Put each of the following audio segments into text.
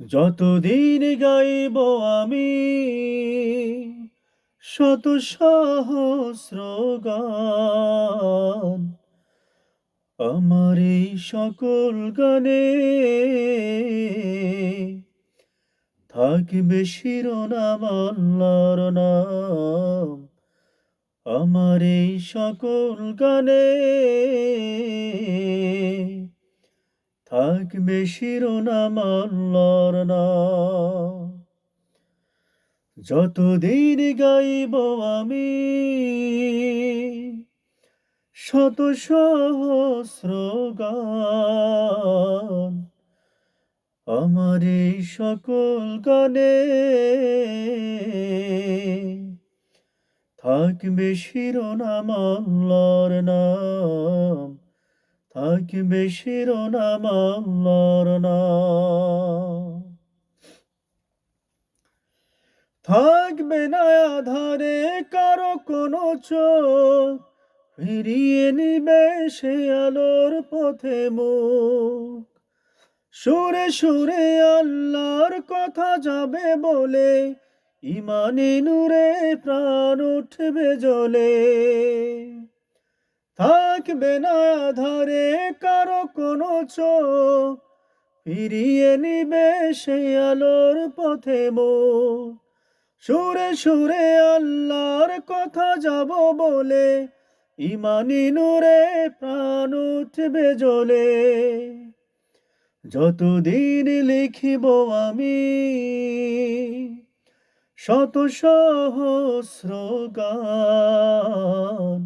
যতদিন গাইব আমি শত সহস্র গান, আমার এই সকল গানে থাকবে শিরোনাম আল্লাহর নাম। আমার এই সকল গানে থাকবে শিরোনাম আল্লাহর নাম। যতদিন গাইব আমি শত সহস্র গান, আমার এই সকল গানে থাকবে শিরোনাম আল্লাহর নাম, থাকবে শিরোনাম আল্লাহর নাম। থাকবে না আধারে কারো কোনো চোখ, ফিরিয়ে নিবে সে আলোর পথে মুখ। সুরে সুরে আল্লাহর কথা যাবে বলে, ইমানি নূরে প্রাণ উঠবে জ্বলে। থাকবে না আধারে কারো কোনো চোখ, ফিরিয়ে নিবে সেই আলোর পথে মুখ। সুরে সুরে আল্লাহর কথা যাব বলে, ইমানি নূরে প্রাণ উঠবে জ্বলে। যতদিন লিখিব আমি শত সহস্র গান,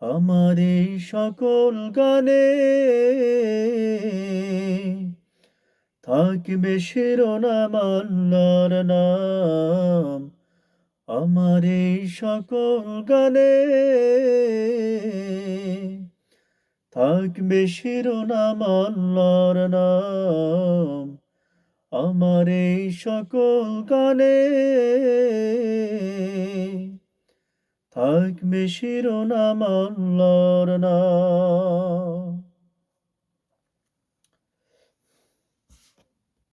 আমার এই সকল গানে থাকবে শিরোনাম আল্লাহর নাম। আমার এই সকল গানে থাকবে শিরোনাম আল্লাহর নাম। আমার এই সকল গানে থাকবে শিরোনাম আল্লাহর নাম।